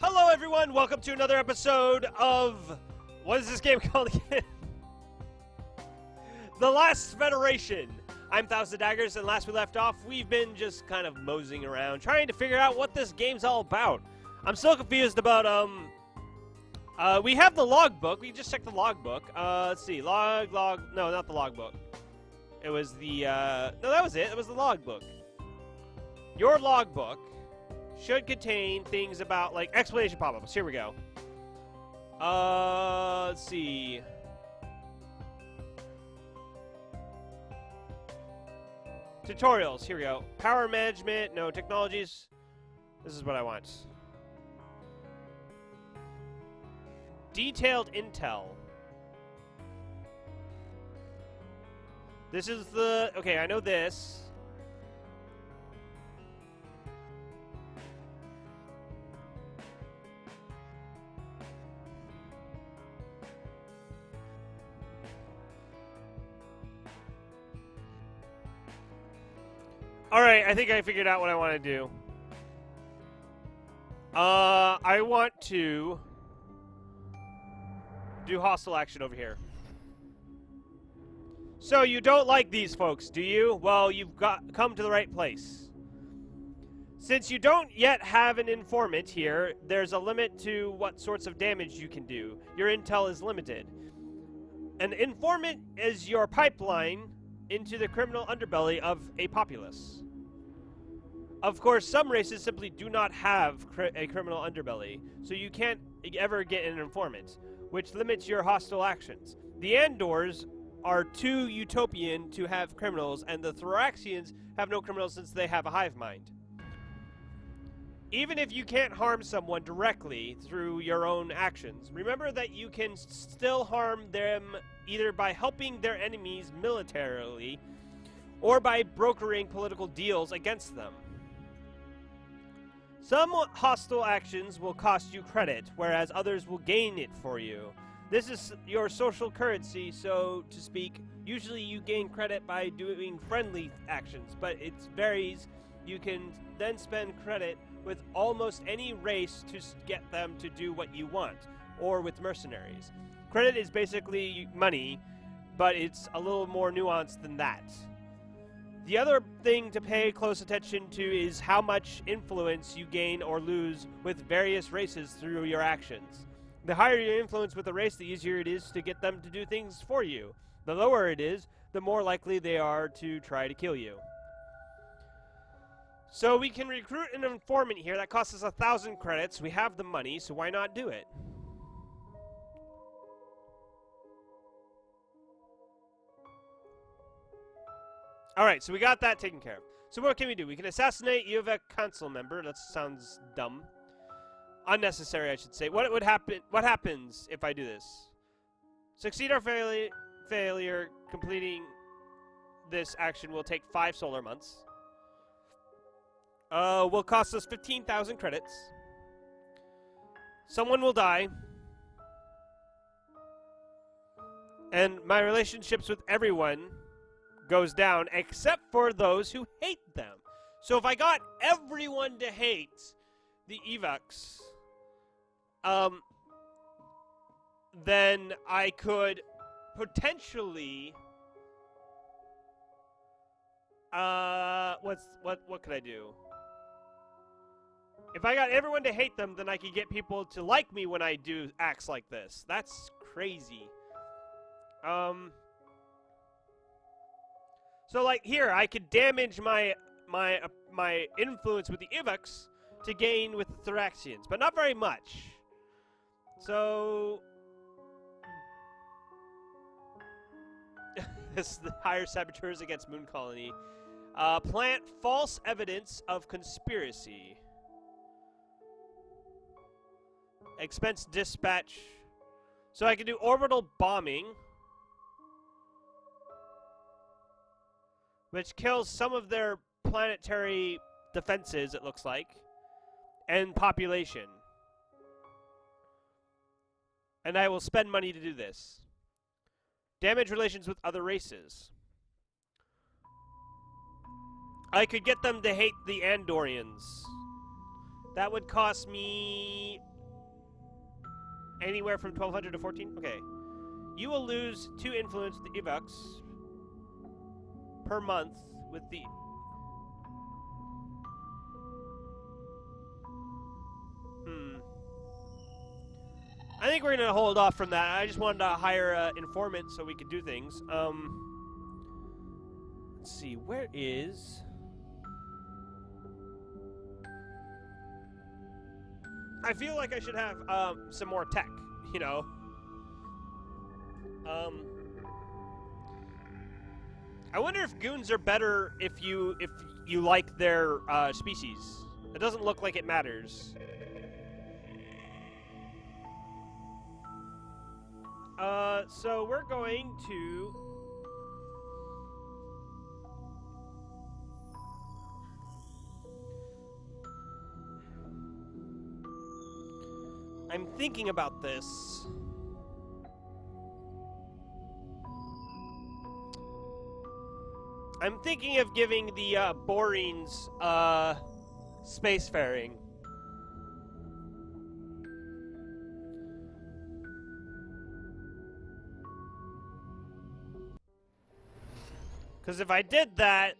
Hello everyone, welcome to another episode of... What is this game called again? The Last Federation. I'm Daggers, and last we left off, we've been just kind of moseying around, trying to figure out what this game's all about. I'm still confused about, we have the logbook. We just checked the logbook. Let's see, no, not the logbook. It was the, no, that was it. It was the logbook. Your logbook should contain things about, like, explanation pop-ups. Here we go. Let's see. Tutorials. Here we go. Power management. No technologies. This is what I want. Detailed intel. This is the... Okay, I know this. Alright, I think I figured out what I want to do. I want to do hostile action over here. So, you don't like these folks, do you? Well, you've come to the right place. Since you don't yet have an informant here, there's a limit to what sorts of damage you can do. Your intel is limited. An informant is your pipeline into the criminal underbelly of a populace. Of course, some races simply do not have a criminal underbelly, so you can't ever get an informant, which limits your hostile actions. The Andors are too utopian to have criminals, and the Thoraxians have no criminals since they have a hive mind. Even if you can't harm someone directly through your own actions, remember that you can still harm them either by helping their enemies militarily or by brokering political deals against them. Some hostile actions will cost you credit, whereas others will gain it for you. This is your social currency, so to speak. Usually you gain credit by doing friendly actions, but it varies. You can then spend credit with almost any race to get them to do what you want, or with mercenaries. Credit is basically money, but it's a little more nuanced than that. The other thing to pay close attention to is how much influence you gain or lose with various races through your actions. The higher your influence with a race, the easier it is to get them to do things for you. The lower it is, the more likely they are to try to kill you. So we can recruit an informant here. That costs us 1,000 credits. We have the money, so why not do it? Alright, so we got that taken care of. So what can we do? We can assassinate you of a council member. That sounds dumb. Unnecessary, I should say. What happens if I do this? Succeed or failure completing this action will take 5 solar months. Will cost us 15,000 credits. Someone will die. And my relationships with everyone goes down, except for those who hate them. So if I got everyone to hate the Evox, then I could potentially, what could I do? If I got everyone to hate them, then I could get people to like me when I do acts like this. That's crazy. So like here, I could damage my influence with the Evox to gain with the Thoraxians, but not very much. So this is the hire saboteurs against Moon Colony. Plant false evidence of conspiracy. Expense dispatch. So I can do orbital bombing, which kills some of their planetary defenses, it looks like, and population. And I will spend money to do this. Damage relations with other races. I could get them to hate the Andorians. That would cost me Anywhere from 1200 to 14? Okay. You will lose 2 influence to Evox per month with the... I think we're going to hold off from that. I just wanted to hire an informant so we could do things. Let's see. Where is... I feel like I should have some more tech, you know. I wonder if goons are better if you like their species. It doesn't look like it matters. So we're going to... I'm thinking about this. I'm thinking of giving the Borings spacefaring. Because if I did that,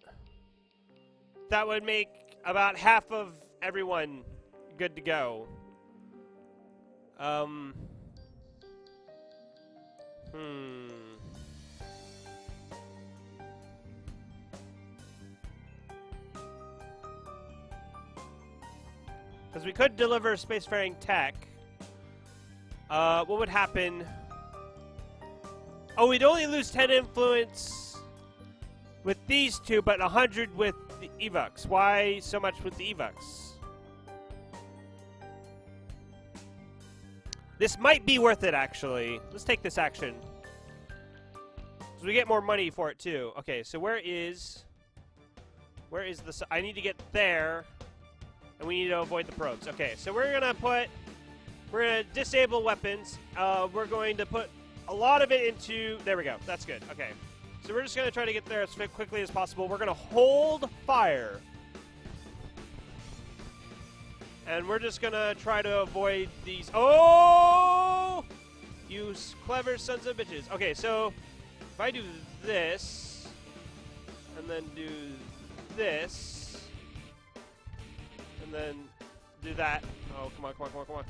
that would make about half of everyone good to go. Because we could deliver spacefaring tech. What would happen? Oh, we'd only lose 10 influence with these two, but 100 with the Evox. Why so much with the Evox? This might be worth it, actually. Let's take this action. Because we get more money for it, too. Okay, so where is the... I need to get there. And we need to avoid the probes. Okay, so we're going to disable weapons. We're going to put a lot of it into... There we go. That's good. Okay. So we're just going to try to get there as quickly as possible. We're going to hold fire. And we're just going to try to avoid these... Oh! You clever sons of bitches. Okay, so if I do this, and then do this, and then do that. Oh, come on, come on, come on, come on.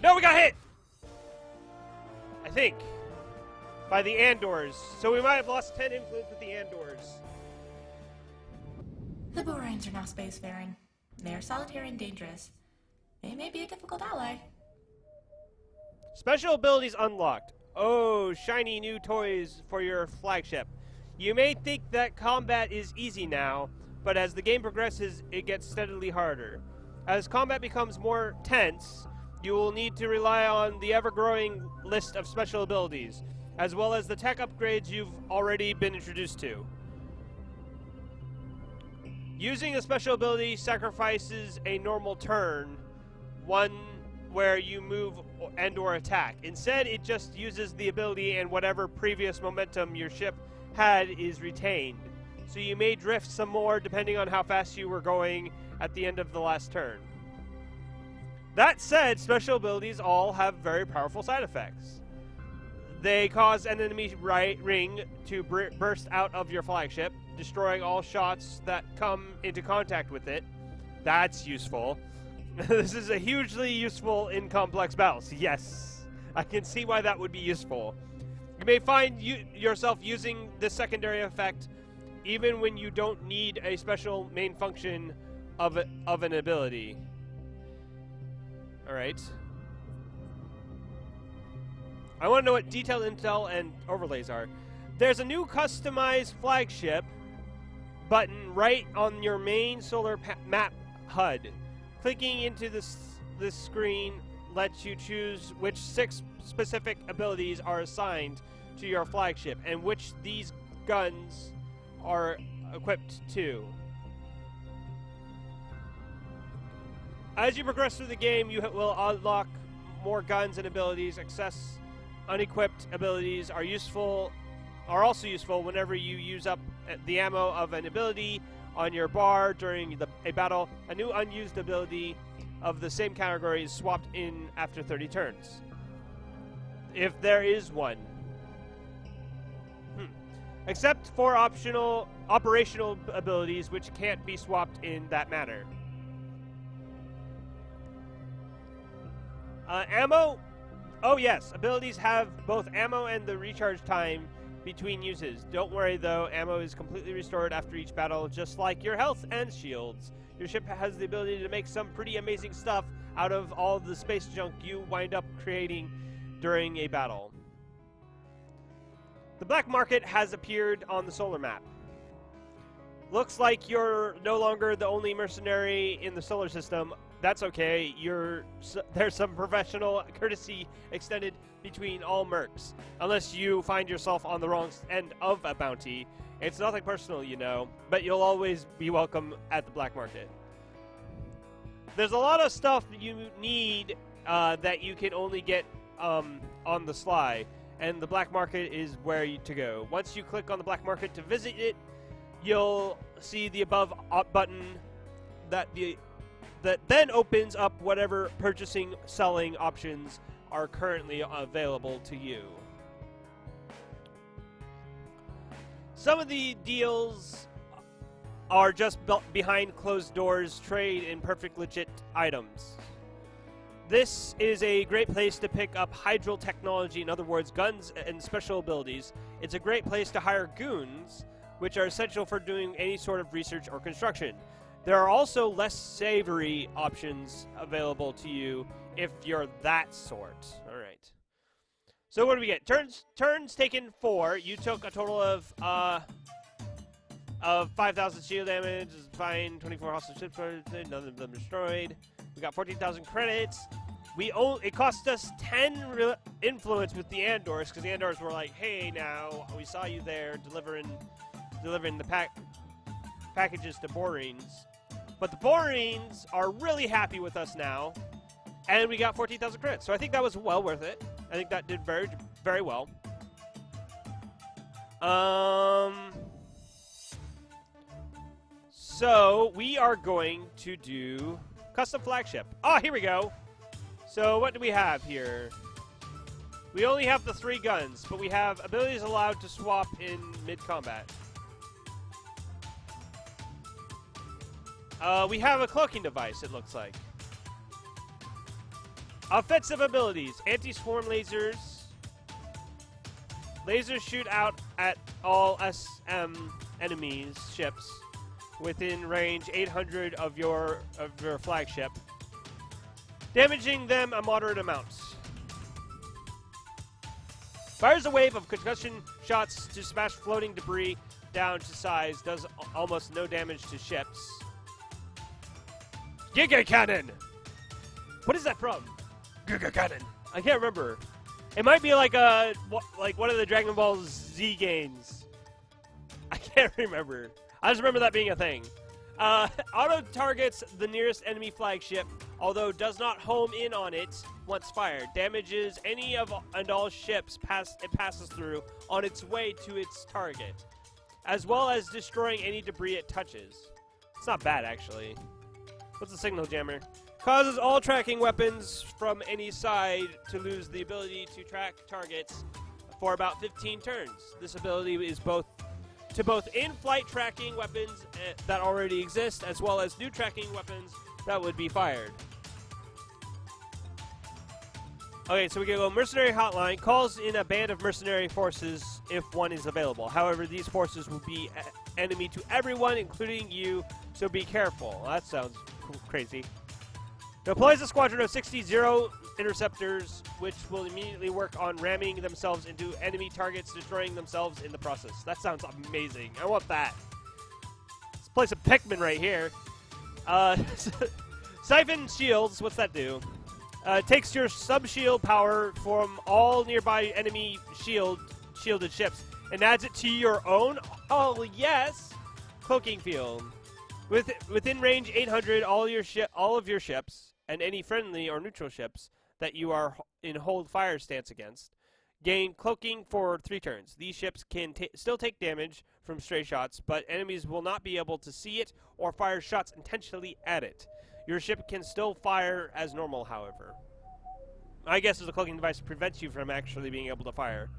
No, we got hit! I think. By the Andors. So we might have lost 10 influence with the Andors. The Borines are now spacefaring. They are solitary and dangerous. They may be a difficult ally. Special abilities unlocked. Oh, shiny new toys for your flagship. You may think that combat is easy now, but as the game progresses, it gets steadily harder. As combat becomes more tense, you will need to rely on the ever-growing list of special abilities, as well as the tech upgrades you've already been introduced to. Using a special ability sacrifices a normal turn, one where you move and/or attack. Instead, it just uses the ability and whatever previous momentum your ship had is retained. So you may drift some more depending on how fast you were going at the end of the last turn. That said, special abilities all have very powerful side effects. They cause an enemy ring to burst out of your flagship, destroying all shots that come into contact with it. That's useful. This is a hugely useful in complex battles. Yes, I can see why that would be useful. You may find yourself using this secondary effect even when you don't need a special main function of an ability. Alright. I want to know what detailed intel and overlays are. There's a new customized flagship button right on your main solar map HUD. Clicking into this screen lets you choose which 6 specific abilities are assigned to your flagship and which these guns are equipped to. As you progress through the game, you will unlock more guns and abilities. Access unequipped abilities are also useful whenever you use up the ammo of an ability on your bar during a battle. A new unused ability of the same category is swapped in after 30 turns. if there is one. Except for operational abilities which can't be swapped in that manner. Ammo? Oh yes, abilities have both ammo and the recharge time between uses. Don't worry though, ammo is completely restored after each battle, just like your health and shields. Your ship has the ability to make some pretty amazing stuff out of all the space junk you wind up creating during a battle. The black market has appeared on the solar map. Looks like you're no longer the only mercenary in the solar system. That's okay. There's some professional courtesy extended between all mercs. Unless you find yourself on the wrong end of a bounty. It's nothing personal, you know, but you'll always be welcome at the black market. There's a lot of stuff that you need that you can only get on the sly, and the black market is where to go. Once you click on the black market to visit it, you'll see the above button that then opens up whatever purchasing, selling options are currently available to you. Some of the deals are just behind closed doors trade in perfect legit items. This is a great place to pick up hydral technology, in other words, guns and special abilities. It's a great place to hire goons, which are essential for doing any sort of research or construction. There are also less savory options available to you if you're that sort. All right. So what do we get? Turns taken 4. You took a total of 5,000 shield damage. Is fine. 24 hostile ships. None of them destroyed. We got 14,000 credits. It cost us 10 influence with the Andors, because the Andors were like, "Hey, now we saw you there delivering the packages to Borines." But the Borines are really happy with us now, and we got 14,000 credits. So I think that was well worth it. I think that did very, very well. So we are going to do custom flagship. Oh, here we go. So what do we have here? We only have the 3 guns, but we have abilities allowed to swap in mid-combat. We have a cloaking device, it looks like. Offensive abilities. Anti-swarm lasers. Lasers shoot out at all SM enemies ships within range 800 of your flagship, damaging them a moderate amount. Fires a wave of concussion shots to smash floating debris down to size. Does almost no damage to ships. Giga Cannon! What is that from? Giga Cannon. I can't remember. It might be like one of the Dragon Ball Z games. I can't remember. I just remember that being a thing. Auto targets the nearest enemy flagship, although does not home in on it once fired. Damages any and all ships it passes through on its way to its target, as well as destroying any debris it touches. It's not bad, actually. What's the signal jammer? Causes all tracking weapons from any side to lose the ability to track targets for about 15 turns. This ability is both in-flight tracking weapons that already exist, as well as new tracking weapons that would be fired. Okay, so we can go Mercenary Hotline. Calls in a band of mercenary forces if one is available. However, these forces will be enemy to everyone, including you, so be careful. Well, that sounds crazy. Deploys a squadron of 60 Zero interceptors, which will immediately work on ramming themselves into enemy targets, destroying themselves in the process. That sounds amazing. I want that. Let's play some Pikmin right here. Siphon shields. What's that do? Takes your sub-shield power from all nearby enemy shielded ships and adds it to your own. Oh yes, cloaking field. Within range 800, all of your ships and any friendly or neutral ships that you are in hold fire stance against gain cloaking for 3 turns. These ships can still take damage from stray shots, but enemies will not be able to see it or fire shots intentionally at it. Your ship can still fire as normal, however. I guess the cloaking device prevents you from actually being able to fire.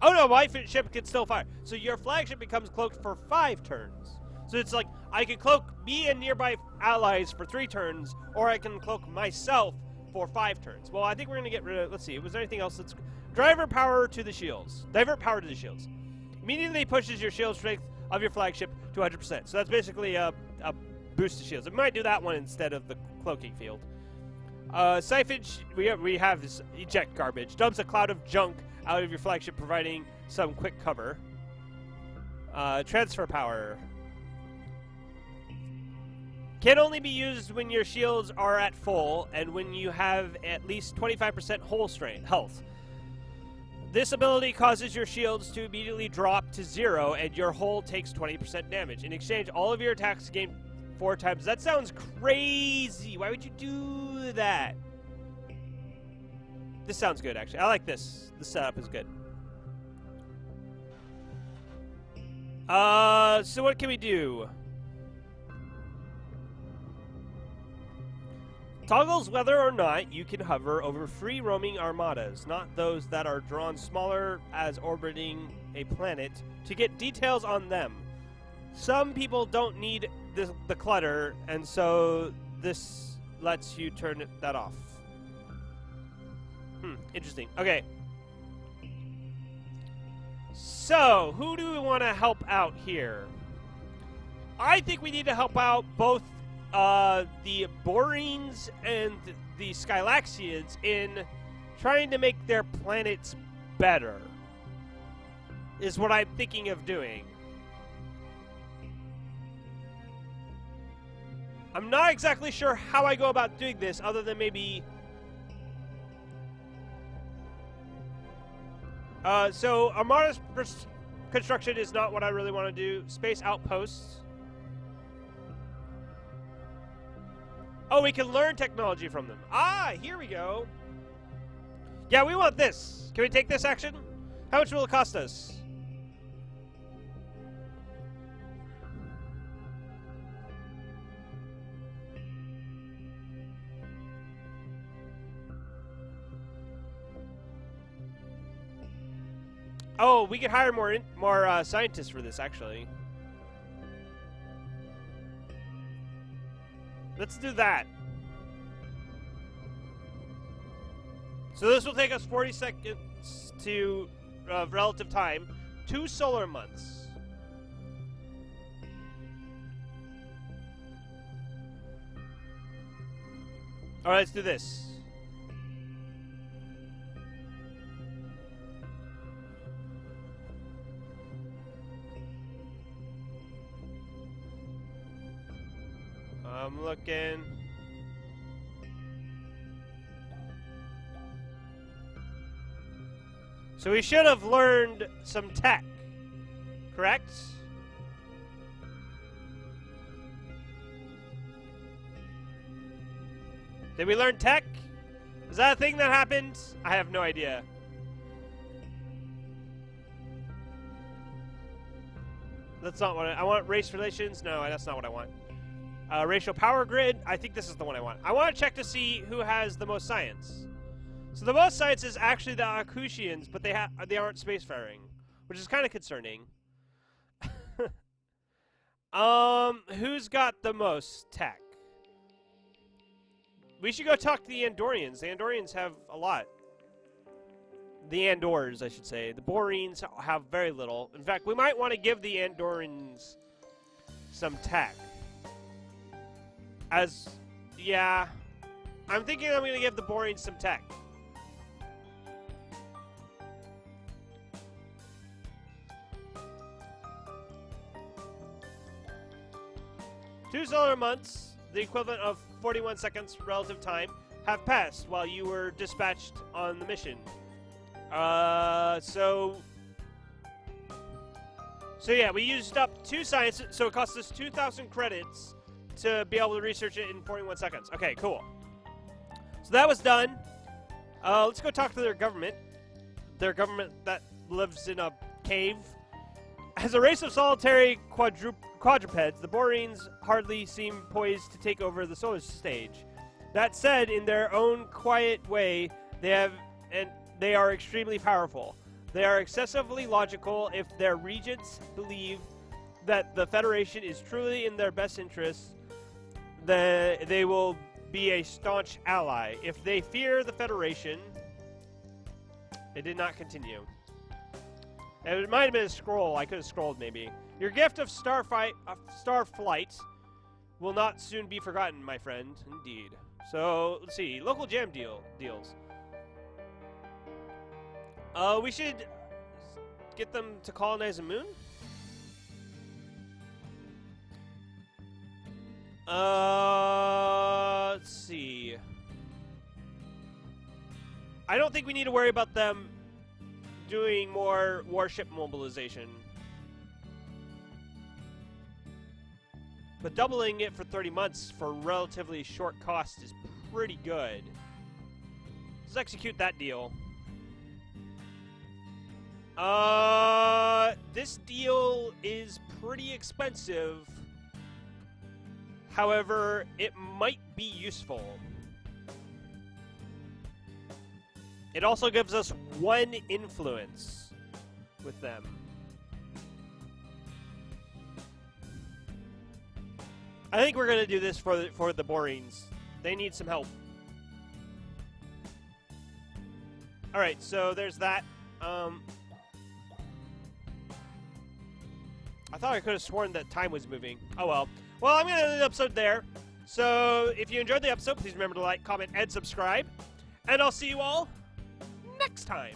Oh no, my ship can still fire. So your flagship becomes cloaked for 5 turns. So it's like, I can cloak me and nearby allies for 3 turns, or I can cloak myself for 5 turns. Well, I think we're going to get rid of, let's see, was there anything else? Let's divert power to the shields. Divert power to the shields. Immediately pushes your shield strength of your flagship to 100%. So that's basically a boost to shields. It might do that one instead of the cloaking field. Siphage, we have this eject garbage. Dumps a cloud of junk out of your flagship, providing some quick cover. Transfer power. Can only be used when your shields are at full and when you have at least 25% hull strength health. This ability causes your shields to immediately drop to 0 and your hull takes 20% damage. In exchange, all of your attacks gain 4 times. That sounds crazy. Why would you do that? This sounds good, actually. I like this. The setup is good. So what can we do? Toggles whether or not you can hover over free roaming armadas, not those that are drawn smaller as orbiting a planet, to get details on them. Some people don't need the clutter, and so this lets you turn that off. Interesting. Okay. So, who do we want to help out here? I think we need to help out both the Borines and the Skylaxians in trying to make their planets better, is what I'm thinking of doing. I'm not exactly sure how I go about doing this, other than maybe... so, Armada's construction is not what I really want to do. Space outposts. Oh, we can learn technology from them. Ah, here we go. Yeah, we want this. Can we take this action? How much will it cost us? Oh, we could hire more scientists for this, actually. Let's do that. So this will take us 40 seconds to relative time. 2 solar months. Alright, let's do this. I'm looking. So we should have learned some tech, correct? Did we learn tech? Is that a thing that happened? I have no idea. That's not what I want. Race relations? No, that's not what I want. Racial power grid. I think this is the one I want. I want to check to see who has the most science. So the most science is actually the Akushians, but they aren't spacefaring, which is kind of concerning. Who's got the most tech? We should go talk to the Andorians. The Andorians have a lot. The Andors, I should say. The Borines have very little. In fact, we might want to give the Andorians some tech. Yeah. I'm thinking I'm going to give the Borines some tech. Two solar months, the equivalent of 41 seconds relative time, have passed while you were dispatched on the mission. So yeah, we used up 2 science, so it cost us 2,000 credits to be able to research it in 41 seconds. Okay, cool. So that was done. Let's go talk to their government. Their government that lives in a cave. As a race of solitary quadrupeds, the Borines hardly seem poised to take over the solar stage. That said, in their own quiet way, They are extremely powerful. They are excessively logical. If their regents believe that the Federation is truly in their best interests, they will be a staunch ally. If they fear the Federation, they did not continue. It might have been a scroll. I could have scrolled maybe. Your gift of Starflight will not soon be forgotten, my friend. Indeed. So, let's see. Local jam deals. We should get them to colonize a moon? Let's see. I don't think we need to worry about them doing more warship mobilization. But doubling it for 30 months for relatively short cost is pretty good. Let's execute that deal. This deal is pretty expensive. However, it might be useful. It also gives us 1 influence with them. I think we're gonna do this for the Borings. They need some help. All right, so there's that. I thought I could have sworn that time was moving. Oh well. Well, I'm gonna end the episode there. So if you enjoyed the episode, please remember to like, comment, and subscribe. And I'll see you all next time.